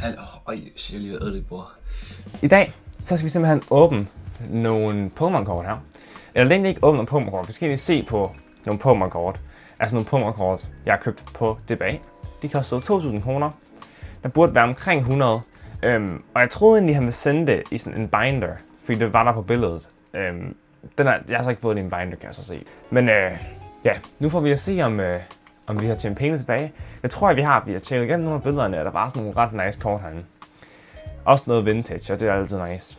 Jeg lige ved ødelægge bord. I dag, så skal vi simpelthen åbne nogle Pokémon-kort her. Eller det er egentlig ikke åbne nogle Pokémon-kort. Vi skal egentlig se på nogle Pokémon-kort. Altså nogle Pokémon-kort, jeg har købt på DBA. De kostede 2.000 kroner. Der burde være omkring 100. Og jeg troede egentlig, han ville sende det i sådan en binder. Fordi det var der på billedet. Jeg har så ikke fået det i en binder, kan jeg så se. Men ja, nu får vi at se, om vi har tjent penge tilbage. Jeg tror, at vi har tjekket igennem nogle af billederne, og der var sådan nogle ret nice kort herinde. Også noget vintage, og det er altid nice.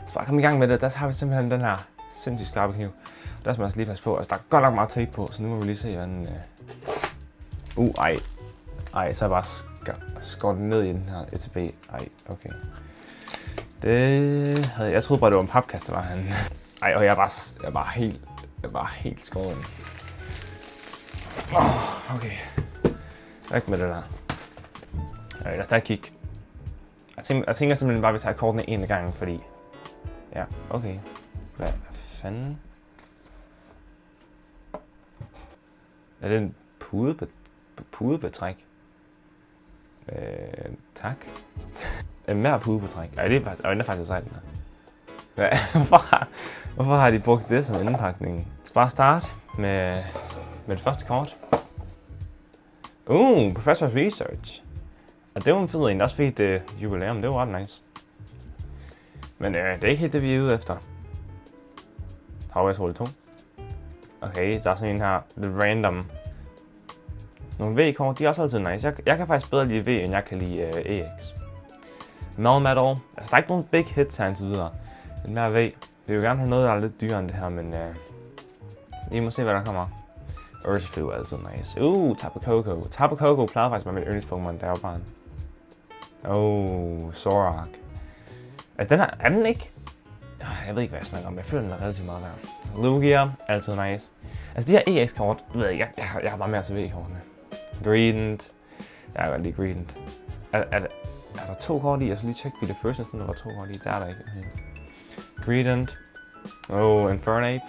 Så bare kom i gang med det. Der har vi simpelthen den her sindssygt skarpe kniv. Der skal man altså lige passe på. Altså, der er godt nok meget tape på, så nu må vi lige se, hvordan... Ej, så er jeg bare skåret ned i den her ETB. Ej, okay. Jeg troede bare, det var en papkasse, der var han. Ej, og jeg er bare helt skåret. Okay. Væk med det der. Lad os da kigge. Jeg tænker simpelthen bare, at vi tager kortene en gang, fordi... Ja, okay. Hvad fanden? Er det en pudebetræk? Tak. Mere pudebetræk. Ej, det er faktisk sejt, den her. Hvorfor har de brugt det som indpakning? Så bare starte med det første kort. Professor's Research. Og det var en fed en, også fordi det jubilæum, det var ret nice. Men det er ikke helt det, vi er ude efter. Havværsrolle 2. Okay, der er sådan en her, lidt random. Nogle V-kort, de er også altid nice. Jeg kan faktisk bedre lide V, end jeg kan lide EX. Melmetal. Altså, der er ikke nogen big hits her indtil videre. Lidt mere V. Vi vil jo gerne have noget, der er lidt dyrere end det her, men vi må se, hvad der kommer. Urshifu er altid nice. Tapu Koko. Tapu Koko plejede faktisk med mit yndlings-Pokémon, da jeg var barn. Zoroark. Altså, den her, er den ikke... Jeg ved ikke, hvad jeg snakker om. Jeg føler, den er relativt meget værd. Lugia, altid nice. Altså, de her EX-kort, ved jeg har bare mere til V-kortene. Greedent. Jeg kan godt lide Greedent. Er der 2 kort i? Jeg skal lige tjekke, det første, der var 2 kort i. Der er der ikke. Okay. Greedent. Infernape.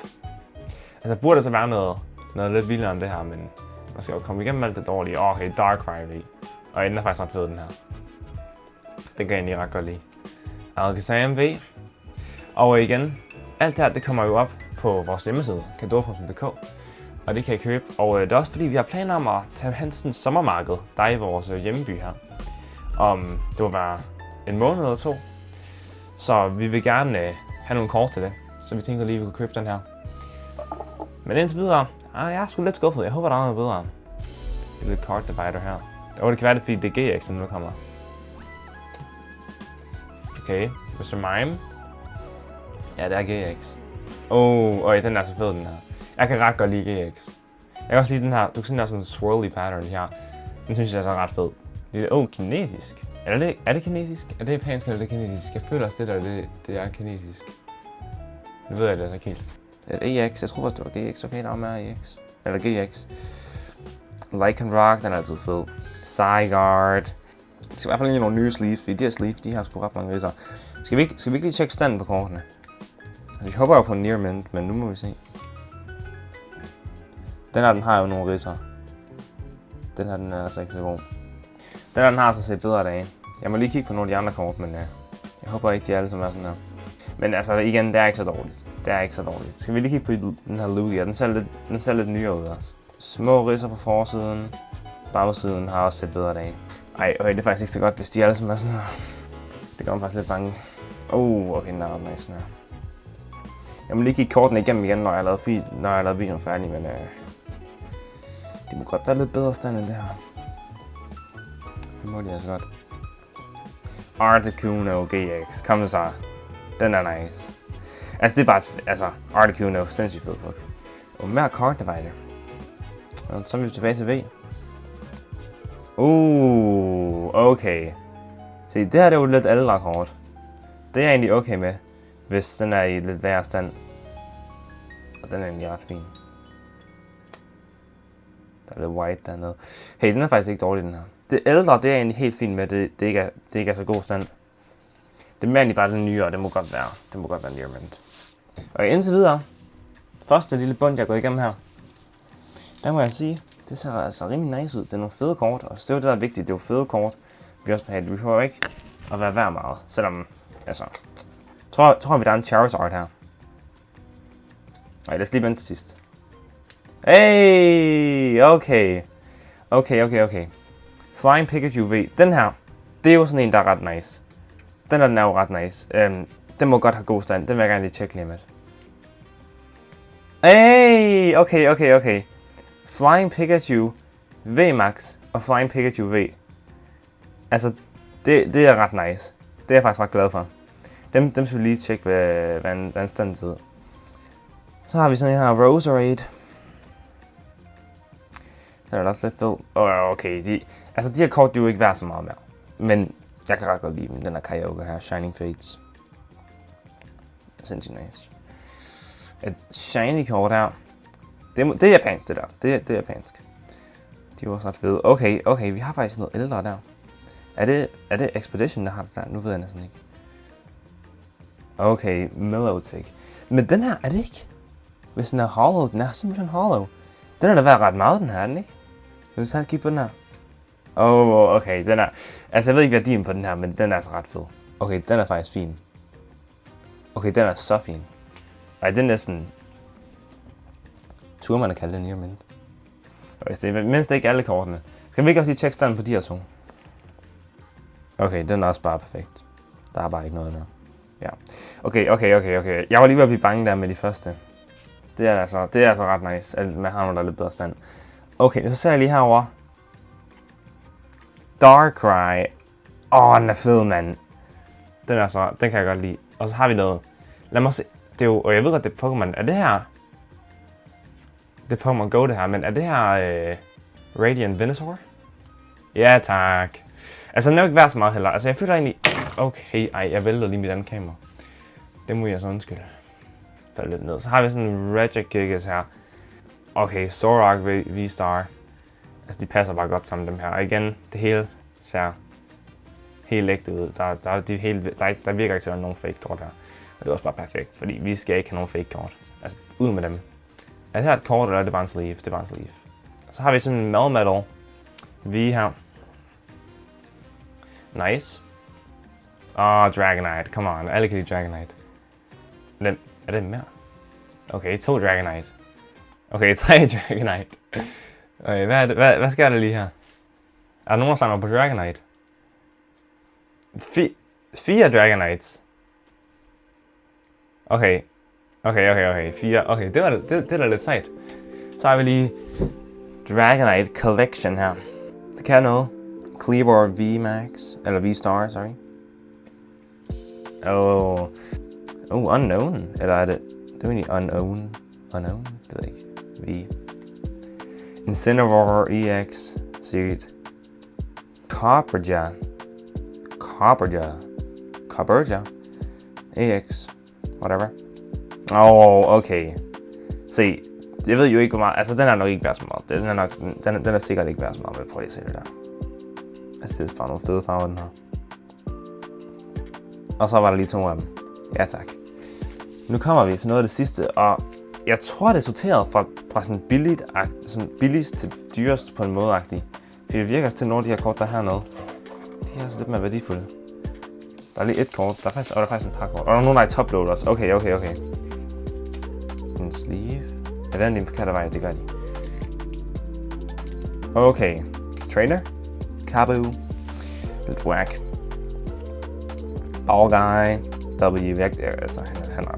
Altså, der burde så være noget lidt vildere end det her, men man skal jo komme igennem alt det dårlige. Okay, Darkrai V. Og den er faktisk ret fed, den her. Den kan jeg egentlig ret godt lide. Alakazam V. Og igen, alt det her, det kommer jo op på vores hjemmeside, kadora.dk. Og det kan I købe. Og det er også fordi, vi har planer om at tage Hansens sommermarked, der er i vores hjemmeby her. Det vil være en måned eller 2. Så vi vil gerne have nogle kort til det. Så vi tænker lige, at vi kunne købe den her. Men indtil videre, jeg er sgu lidt skuffet. Jeg håber, der er noget bedre. Et lille card divider her. Det kan være det, fordi det er GX, der nu kommer. Okay, Mr. Mime. Ja, det er GX. Den er så fed, den her. Jeg kan ret godt lide GX. Jeg kan også lide den her. Du kan se, den er sådan en swirly pattern her. Den synes jeg er så ret fed. Kinesisk. Er det kinesisk? Er det japansk eller er det kinesisk? Jeg føler også, det er kinesisk. Nu ved jeg det altså ikke helt. Det er EX. Jeg tror faktisk, det var GX. Okay, der var mere EX. Eller GX. Lycanroc, den er altid fed. Zygarde. Det skal i hvert fald lige nogle nye sleeves, fordi de her sleeves, de har sgu ret mange ridser. Skal vi ikke lige tjekke standen på kortene? Altså, jeg håber jo på en near mint, men nu må vi se. Den har jo nogle ridser. Den er altså ikke så god. Den har altså set bedre dage. Jeg må lige kigge på nogle af de andre kort, men jeg håber ikke, de alle sammen er sådan her. Men altså igen, det er ikke så dårligt. Skal vi lige kigge på den her Lugia? Den ser lidt nyere ud også. Små ridser på forsiden. Bagsiden har også set bedre dage. Ej, okay, det er faktisk ikke så godt, hvis de alle sammen er sådan her. Det gør mig faktisk lidt bange. Okay, den er ret nice, her. Jeg må lige kigge kortene igennem igen, når jeg har lavet videoen færdig, men det må godt være lidt bedre stand end det her. Det må de altså godt. Articuno GX, kom så. Den er nice. Altså det er bare, Articuno, sindssygt fed på. Og mere card divider. Og så er vi tilbage til V. Okay. Se, det her det er jo lidt ældre kort. Det er jeg egentlig okay med, hvis den er i lidt værre stand. Og den er egentlig ret fin. Der er lidt white dernede. Hey, den er faktisk ikke dårlig, den her. Det ældre, det er egentlig helt fint med, det ikke er så god stand. Det er mere egentlig bare den nye, og det må godt være en near mint. Og indtil videre, første lille bund, jeg går igennem her. Der må jeg sige, det ser altså rimelig nice ud. Det er nogle fede kort, og det er jo det, der er vigtigt. Det er jo fede kort. Vi også have, vi får ikke at være værd meget, selvom, altså, tror vi der er en Charizard her. Nej, lad os lige vente til sidst. Hey, okay. Okay. Flying Pikachu V. Den her, det er jo sådan en, der er ret nice. Den er jo ret nice. Den må godt have god stand. Den vil jeg gerne lige tjekke lige med. Hey, okay. Flying Pikachu V Max og Flying Pikachu V. Altså, det er ret nice. Det er jeg faktisk ret glad for. Dem skal vi lige tjekke, hvad standen ser ud. Så har vi sådan en her Roserade. Den er også lidt fed. Okay, de her kort, de er jo ikke værd så meget mere. Men jeg kan ret godt lide dem. Den her Kyogre her, Shining Fates. Sindssygt nice. Et shiny kort her. Det er japansk, det der. Det er japansk. De er også ret fede. Okay, vi har faktisk noget ældre der. Er det Expedition, der har det der? Nu ved jeg næsten ikke. Okay, Milotic. Men den her, er det ikke? Hvis den er hollow, den er simpelthen hollow. Den er da værd ret meget, den her, er den ikke? Hvis jeg kigge på den her. Okay, den er... Altså, jeg ved ikke værdien på den her, men den er altså ret fed. Okay, den er faktisk fin. Okay, den er så fin. Ej, den er næsten... Turde man at kalde den near mint. Det er mindst ikke alle kortene. Skal vi ikke også lige tjekke standen på de her to? Okay, den er også bare perfekt. Der er bare ikke noget der. Ja. Okay. Jeg var lige ved at blive bange der med de første. Det er altså ret nice, at man har noget, der er lidt bedre stand. Okay, så ser jeg lige herover. Darkrai. Den er fed, mand. Den kan jeg godt lide. Og så har vi noget. Lad mig se. Det er jo, og jeg ved godt, det er Pokémon. Er det her? Det er Pokémon Go, det her. Men er det her Radiant Venusaur? Ja, tak. Altså, den er jo ikke værd så meget heller. Altså, jeg føler egentlig... Okay, jeg vælter lige mit andet kamera. Det må jeg så undskylde. Faldt lidt ned. Så har vi sådan en Regigigas her. Okay, Zoroark V-Star. Altså, de passer bare godt sammen, dem her. Og igen, det hele ser helt ægte ud. Der virker ikke til at være nogen fake kort her. Og det er også bare perfekt, fordi vi skal ikke have nogen fake kort. Altså, ud med dem. Er det her et kort, eller er det bare en sleeve? Det er bare en sleeve. Så har vi sådan en Melmetal V her. Nice. Dragonite. Come on. Alle kan lide Dragonite. Er det mere? Okay, 2 Dragonite. Okay, 3 Dragonite. Okay, hvad sker der lige her? Er der nogen, der samler på Dragonite? 4 Dragonites. Okay. 4. Okay, det er da lidt sejt. Så har vi lige Dragonite Collection her. Det kan noget. Kleavor V-Max. Eller V-Star, sorry. Unknown. Eller er det... Det er egentlig unknown. Unknown? Det ved jeg ikke. V. Incineroar EX. Seed. Copperja. EX. Whatever. Okay. Se. Jeg ved jo ikke, hvor meget... Altså, den er nok ikke værd så meget. Den er sikkert ikke værd så meget, men prøv lige at se det der. Altså, det er bare nogle fede farver, den her. Og så var der lige 2 af dem. Ja, tak. Nu kommer vi til noget af det sidste, og jeg tror, det er sorteret fra sådan billigst til dyrest på en måde-agtigt. Fordi det virker til nogle af de her kort, der er hernede. De er altså lidt mere værdifulde. Der er lige et kort, der er faktisk en par kort. Og der er nogen, der er i topload også. Okay. En sleeve. Er det en forkerte vej? Det gør de. Okay. Trainer. Kabu. Lidt whack. Ball Guy. W. Altså, han er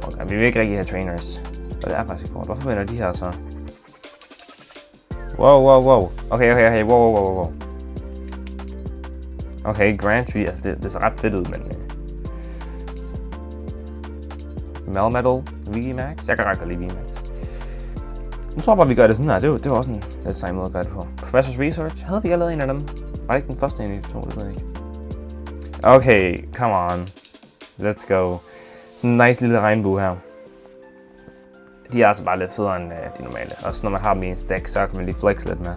okay. Vi vil ikke rigtig have trainers. Og det er faktisk kort. Hvorfor vender de her så? Wow. Okay. Wow. Okay, Grand Tree. Altså, det ser ret fedt ud, men... Melmetal VMAX. Jeg kan ret godt lide VMAX. Nu tror jeg bare, vi gør det sådan her. Det var også en lidt sej måde at gøre det på. Professor's Research. Havde vi allerede en af dem? Var det ikke den første en af de to? Det ved jeg ikke. Okay, come on. Let's go. Sådan en nice lille regnbue her. De er altså bare lidt federe end de normale. Også når man har dem i en stack, så kan man lige flex lidt med.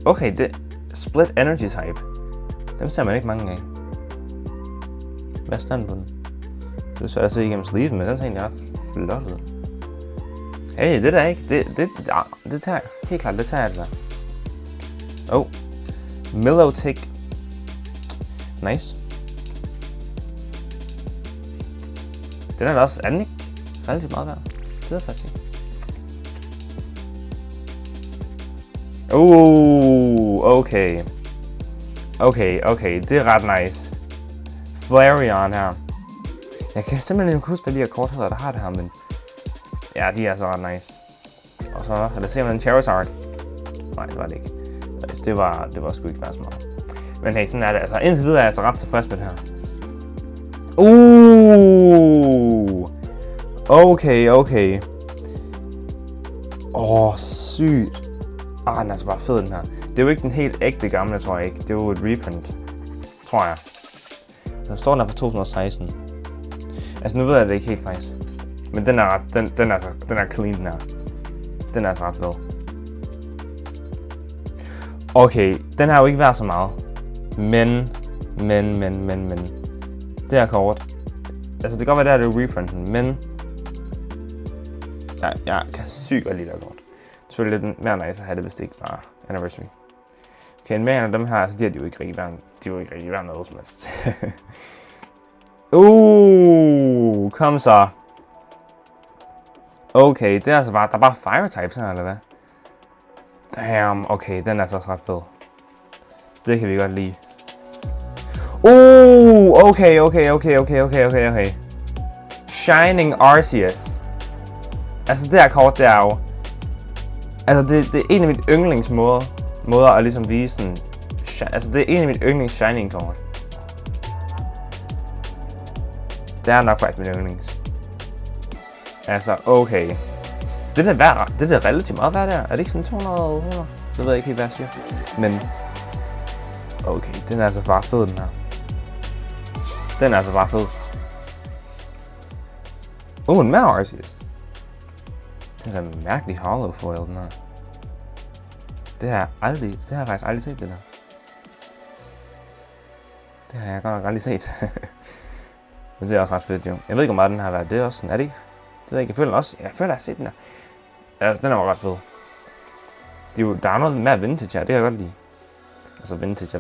Okay, det Split Energy Type. Dem ser man ikke mange af. Hvad er standen på den? Det er svært at se igennem sleeven, men den ser egentlig ret flot ud. Hey, det der ikke. Det tager jeg. Helt klart, det tager jeg det der. Milotic. Nice. Den er da også, er den ikke relativt meget værd? Det er faktisk ikke. Okay. Okay, det er ret nice. Flareon her. Jeg kan simpelthen ikke huske, hvad de her kort hedder, der har det her, men... Ja, de er altså ret nice. Og så lad os se, om den Charizard. Nej, det var det ikke. Det var sgu ikke værd så meget. Men hey, sådan er det. Altså, indtil videre er jeg altså ret tilfreds med det her. Okay. Sygt. Den er altså bare fed, den her. Det er jo ikke den helt ægte gamle, tror jeg ikke. Det er jo et reprint, tror jeg. Der står den her fra 2016. Altså, nu ved jeg det ikke helt faktisk. Men den er ret, den er clean, den her. Den er altså ret fed. Okay, den har jo ikke været så meget. Men. Det her kort. Altså, det kan godt være, det er reprinten, men... Jeg kan sygt godt lide det her kort. Det er lidt mere nice at have det, hvis det ikke var anniversary. Okay, en mere af dem her, altså de har de jo ikke rigtig været noget som helst. Kom så. Okay, det er altså bare, der er bare fire types her, eller hvad? Damn, okay, den er altså også ret fed. Det kan vi godt lide. Okay. Shining Arceus. Altså det her kort, det er jo... Altså det er en af mine yndlingsmåder at ligesom vise sådan... Altså det er en af mine yndlings Shining kort. Det er nok faktisk min yndlings. Altså, okay. Det er da relativt meget værd der. Er det ikke sådan 200 kroner? Det ved jeg ikke helt, hvad jeg siger. Men... Okay, den er altså bare fed, den her. Den er altså bare fed. En mere Arceus. Det er da en mærkelig hollow foil, den her. Det har jeg faktisk aldrig set, det der. Det har jeg godt nok aldrig set. Men det er også ret fedt, jo. Jeg ved ikke, hvor meget den har været. Det er også sådan, er det ikke? Det ved jeg ikke. Jeg føler også. Jeg føler, jeg har set den der. Altså, den er ret fed. Der er noget mere vintage her. Det kan jeg godt lide. Altså, vintage.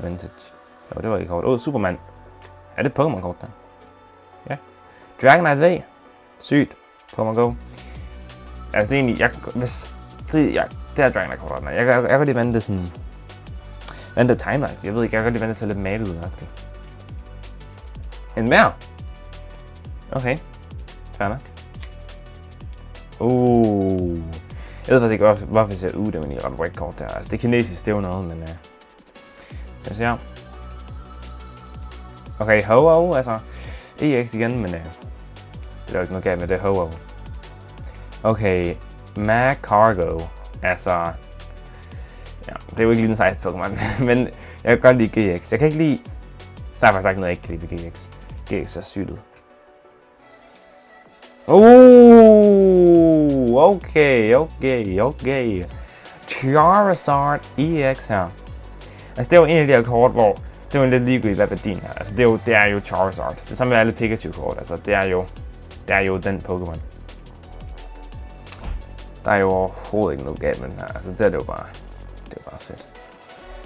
Jo, det var ikke kort. Superman. Er det Pokémon-kort, der? Ja. Dragonite V. Sygt. Pokémon Go. Altså, det er egentlig... det er Dragonite-kort, der. Jeg kan godt lide vande det sådan... Vande det timelines. Jeg ved ikke, jeg kan godt lide vande det så lidt malet ud-agtigt. En mere? Okay. Fair nok. Jeg ved faktisk ikke, hvorfor jeg siger, det er egentlig ret white kort der. Altså, det er kinesisk, det er jo noget, men... Så jeg ser. Okay, Ho-Oh, altså... EX igen, men... Det er jo ikke noget galt med det, Ho-Oh. Okay, Magcargo. Altså... Ja, det er jo ikke lige den sejeste Pokémon, men jeg kan godt lide GX. Jeg kan ikke lide... Der er faktisk ikke noget, jeg ikke kan lide ved GX. GX er sygt ud. Okay. Charizard EX her. Altså det er jo en af de her kort, hvor det er jo lidt ligegyldigt, hvad værdien er. Altså det er jo Charizard. Det samme med alle Pikachu-kort. Altså det er jo den Pokémon. Der er jo overhovedet ikke noget galt med den her. Altså det er jo bare fedt.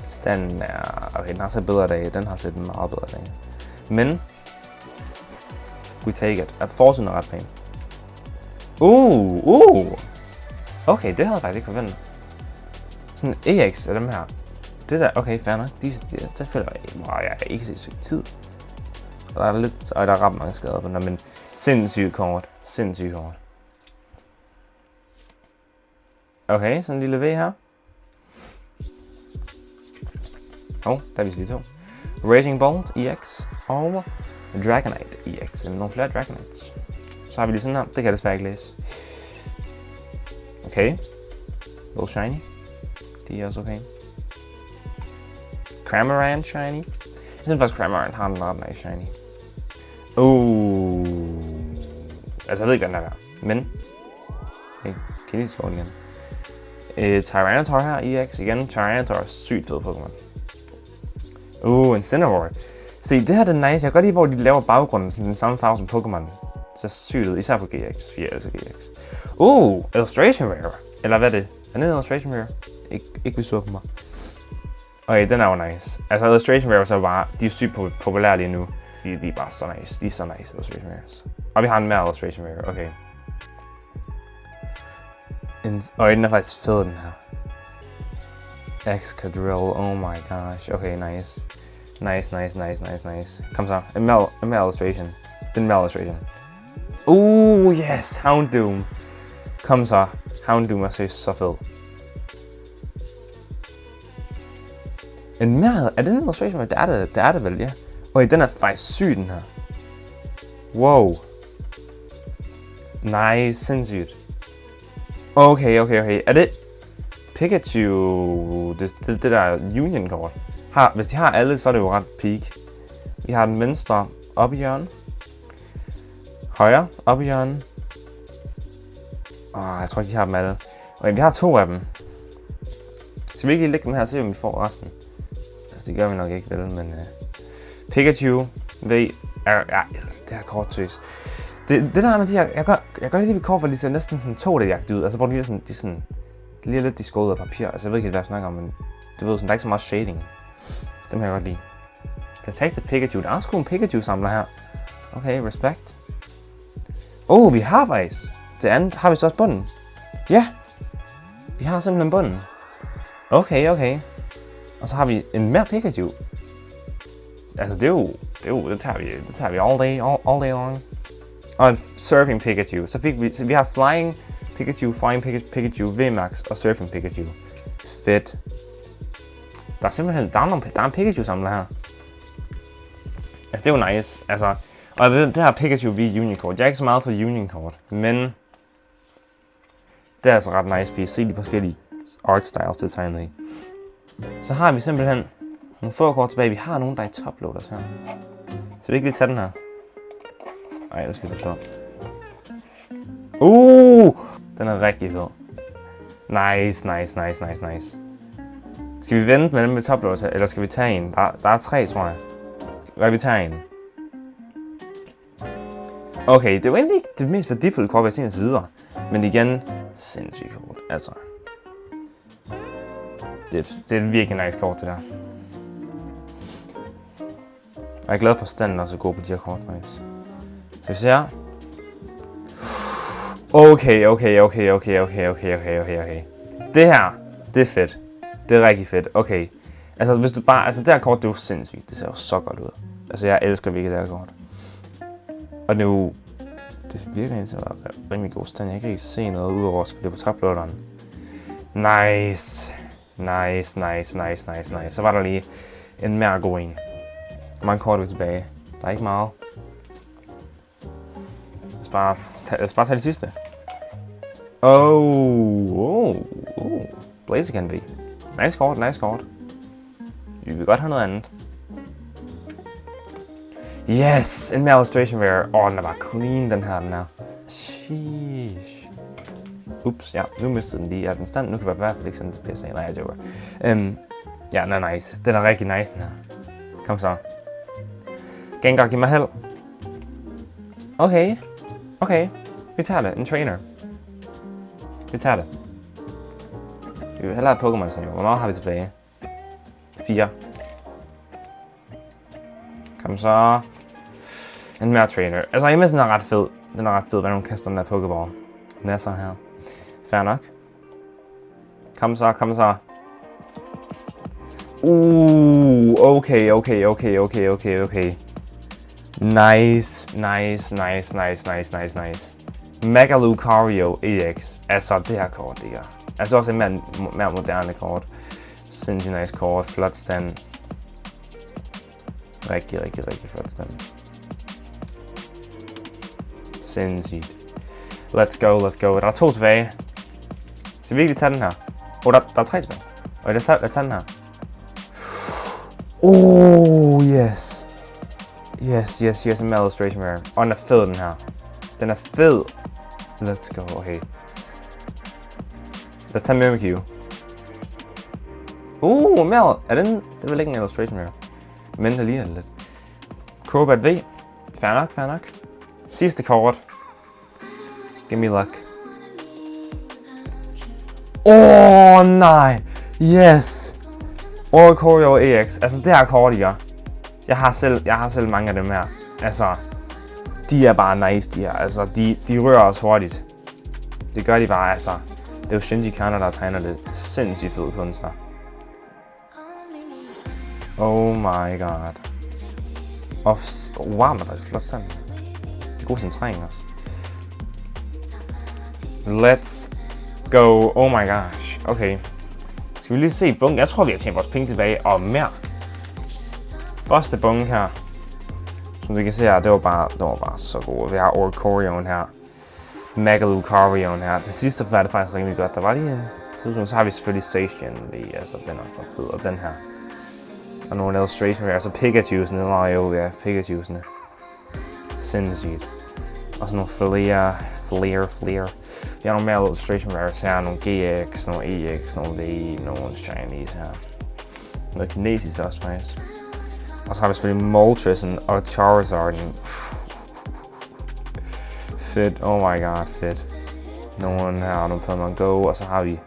Så den er... Okay, den har set bedre dage. Den har set meget bedre dage. Men... We take it. At forsiden er ret pæn. Okay, det havde jeg faktisk ikke forventet. Sådan en EX af dem her. Det der, okay, fair nok. Så føler jeg har ikke set sygt tid. Og der er lidt, og der er ret mange skader på den, men sindssygt kort. Okay, sådan en lille V her. Der er vi lige to. Raging Bolt EX og Dragonite EX. Nogle flere Dragonites. Så har vi lige sådan her. Det kan jeg desværre ikke læse. Okay. Little shiny. De er også okay. Cramorant shiny. Jeg synes faktisk Cramorant har en ret nice shiny. Altså jeg ved ikke, hvad den er værd. Men... Okay, kinesisk kort igen. Tyranitar her, EX igen. Tyranitar er sygt fed Pokémon. En Cineroar. Se, det her er nice. Jeg kan godt lide, hvor de laver baggrunden sådan den samme farve som Pokémon. Så sygt ud, især på GX. Jeg elsker GX. Illustration Rare. Eller hvad er det? Er det Illustration Rare? Ikke blive sur på mig. Okay, den er jo nice. Altså, illustration rares er bare, de er sygt populære lige nu. De er bare så nice. De er så nice, illustration rares. Og vi har en mere illustration rare, okay. Og den er faktisk fed, den her. Excadrill, oh my gosh. Okay, nice. Nice. Kom så, en mere illustration. Den mere illustration. Yes, Houndoom. Kom så, Houndoom er seriøst så fed. En mere, er den en illustration? Det er det vel, ja. Okay, den er faktisk syg, den her. Wow. Nice, sindssygt. Okay. Er det Pikachu? Det der Union-kort. Hvis de har alle, så er det jo ret peak. Vi har den venstre oppe i hjørnet. Højre oppe i hjørnet. Jeg tror ikke, de har dem alle. Okay, vi har 2 af dem. Så vi ikke lige lægge dem her og se, om vi får resten. Altså, det gør vi nok ikke, vel, men... Pikachu, det her kort tøs. Det der med de her, jeg gør det ved kort, hvor de ser næsten sådan togdækjagtigt ud. Altså, hvor de er lidt de skåret af papir. Altså, jeg ved ikke, hvad jeg snakker om, men du ved, sådan, der er ikke så meget shading. Dem kan jeg godt lide. Detective Pikachu, der er sgu en Pikachu-samler her. Okay, respect. Vi har faktisk. Det andet har vi så også bunden. Ja, vi har simpelthen bunden. Okay. Og så har vi en mere Pikachu. Altså, det tager vi all day long. Og en Surfing Pikachu. Så vi har Flying Pikachu, VMAX og Surfing Pikachu. Fedt. Der er simpelthen, der er en Pikachu-samler her. Altså, det er jo nice. Altså, og det her Pikachu V Union-kort. Jeg er ikke så meget for Union-kort, men det er altså ret nice, fordi se de forskellige art styles, det er tegnet i. Så har vi simpelthen nogle få kort tilbage. Vi har nogle, der er i toploaders her. Så vi ikke lige tage den her. Ej, det skal jeg forstå. Den er rigtig fed. Nice. Skal vi vente med dem med toploaders, eller skal vi tage en? Der er 3, tror jeg. Hvad vi tager en? Okay, det er jo egentlig ikke det mest værdifulde kort, vi har set indtil videre. Men igen, sindssygt kort. Altså. Det er et virkelig nice kort, det der. Og jeg er glad for, at standen også er god på de her kort, faktisk. Så vi ser. Okay. Det her, det er fedt. Det er rigtig fedt. Okay. Altså, hvis du bare... Altså, det her kort, det er jo sindssygt. Det ser jo så godt ud. Altså, jeg elsker virkelig det her kort. Og det er jo... Det virker egentlig til at være rimelig god stand. Jeg kan ikke rigtig se noget udover os, for det er på toploaderen. Nice. Så var der lige en mere god en. Hvor mange kort er vi tilbage? Der er ikke meget. Lad os bare tage det sidste. Blaziken V. Nice kort. Vi vil godt have noget andet. Yes! En mere illustration rare. Den er bare clean, den her. Sheesh. Ups, ja, nu mistede den lige. Er den stand? Nu kan vi i hvert fald ikke sende til PSA. Nej, jeg joker. Ja, den er nice. Den er rigtig nice, den her. Kom så. Gengar, giv mig held. Okay. Vi tager det. En trainer. Vi tager det. Vi vil hellere have Pokémon, så hvor meget har vi tilbage? 4. Kom så. En mere trainer. Altså, jeg synes, den er ret fed. Den er ret fed, hvordan hun kaster den der Pokéball. Den er så her. Fair nok. Kom så. Okay. Nice. Mega Lucario EX. Altså, det her kort, det er. Altså også en mere moderne kort. Sindssygt nice kort. Flot stand. Rigtig flot stand. Sindssygt. Let's go. Der er 2 tilbage. Så vi virkelig tage den her. Der er 3 tilbage. Og lad os tage den her. Yes. Yes, en illustration rare. Og den er fed, den her. Den er fed. Let's go, okay. Lad os tage Mimikyu. Mel. Er den? Det er vel ikke en illustration rare. Men det ligner lidt. Crobat V. Fair nok. Sidste kort. Give me luck. Nej. Yes. Oricorio EX, altså det her kort, jeg har selv mange af dem her. Altså, de er bare nice, de her. Altså, de rører os hurtigt. Det gør de bare, altså. Det er jo Shinji Kano, der tegner det sindssygt fede kunstner. Oh my god. Og wow, man er faktisk flot sammen. Det er god centrering også. Let's go. Oh my gosh. Okay. Skal vi lige se bunken? Jeg tror, vi har tjent vores penge tilbage og mere. Første bunke her. Som du kan se her, det var bare så godt. Vi har Oricorion her. Megalucarion her. Til sidst var det faktisk rimelig godt. Der var lige en tidspunkt. Så har vi selvfølgelig Station. Altså, den er også bare fed. Og den her. Og nogle illustration her. Så Pikachu'sene. Ja, Pikachu'sene. Sindssygt. Og så nogle Flair. Vi har nogle mere illustration rares her. Nogle GX, nogle EX, nogle V, nogle Chinese her. Noget kinesisk også faktisk. Og så har vi selvfølgelig Moltres og Charizarden. Fedt, oh my god, fedt. Nogle her, nogle Pokemon Go, og så har vi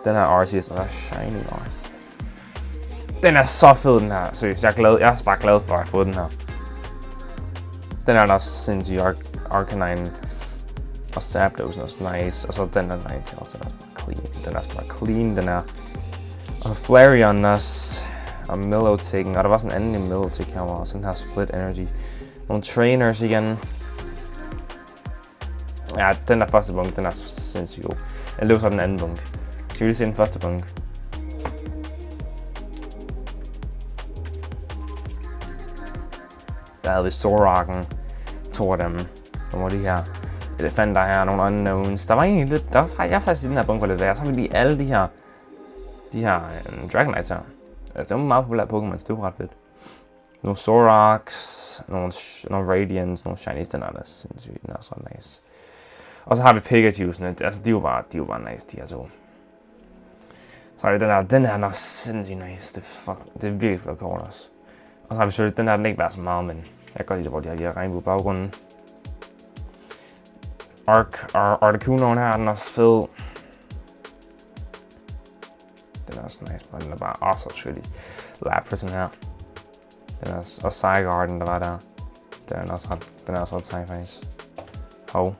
den her Arceus, og der er Shiny Arceus. Den er så fed, den her. Seriøst, jeg er bare glad for at have fået den her. Den er også sindssygt Arcanine. Og Zapdos er også nice, og så den her Ninetales, den er også bare clean. Den er også bare clean, den er. Og Flareon også. Og Milotic, og der var sådan en anden i Milotic her, og sådan her Split Energy. Nogle trainers igen. Ja, den der første bunke, den er sindssygt god. Jeg løber så den anden bunke. Skal vi lige se den første bunke? Der havde vi Zoraken, 2 af dem. Nogle af de her elefanter her, nogle unknowns. Der var egentlig lidt, jeg faktisk i den her bunke var lidt værd. Så har vi lige alle de her Dragonites her. Altså, det var meget populære Pokémon, det var ret fedt. Nogle Zoraks, nogle Radiants, nogle Shinies, den er der sindssygt, den er så nice. Og så har vi Pikachu'sene, altså de var bare nice, de her to. Så har vi den her er nok sindssygt nice, det er virkelig flot kort også. Og så har vi selvfølgelig, den her den ikke været så meget, men jeg kan godt lide, hvor de har de her regnbue baggrunden. Articunoen her, den er også fed. Den er også nice, men den er bare også selvfølgelig Laprisen her. Den er også, og Zygarden, der var der. Den er også ret sej faktisk. Hov.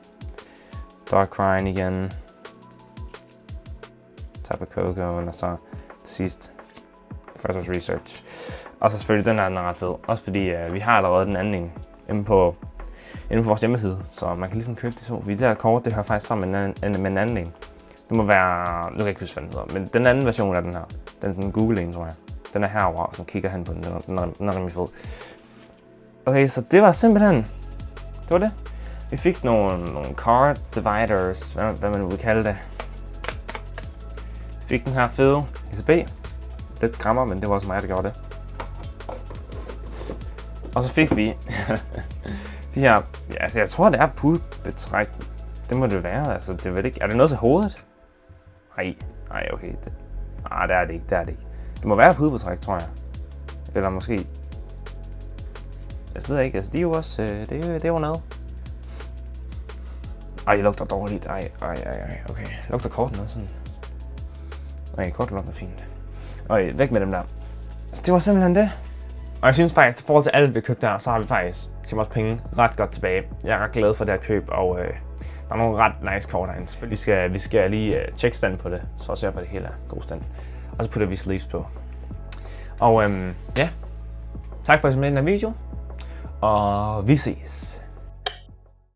Darkrai igen. Tapu Koko, og så sidst Professor's Research. Og så selvfølgelig den her, den er ret fed. Også fordi vi har allerede den anden inde på vores hjemmeside, så man kan ligesom købe de to. Fordi det her kort, det hører faktisk sammen med en anden en. Det må være, nu kan jeg ikke huske, hvad den hedder, men den anden version af den her, den er sådan en Google-en, tror jeg. Den er herovre, og så kigger han på den, den er rimelig fed. Okay, så det var simpelthen, det var det. Vi fik nogle card dividers, hvad man nu vil kalde det. Vi fik den her fede ECB. Lidt skræmmer, men det var også mig, der gjorde det. Og så fik vi de her, ja, altså jeg tror det er pudebetræk. Det må det være, altså det ved ikke. Er det noget til hovedet? Nej, okay. Det er det ikke, det må være pudebetræk, tror jeg. Eller måske. Jeg ved ikke, altså de er jo også, det er jo noget. Det lugter dårligt. Okay. Lugter kort noget sådan. Okay, kort lugter fint. Okay, væk med dem der. Så det var simpelthen det. Og jeg synes faktisk, i forhold til alt vi købte der, så har vi faktisk tjent vores penge ret godt tilbage. Jeg er ret glad for det her køb, og der er nogle ret nice kort herinde. Vi skal lige tjekke stand på det, så også for det hele er god stand. Og så putter vi sleeves på. Og ja, tak for at I så med i den her video, og vi ses.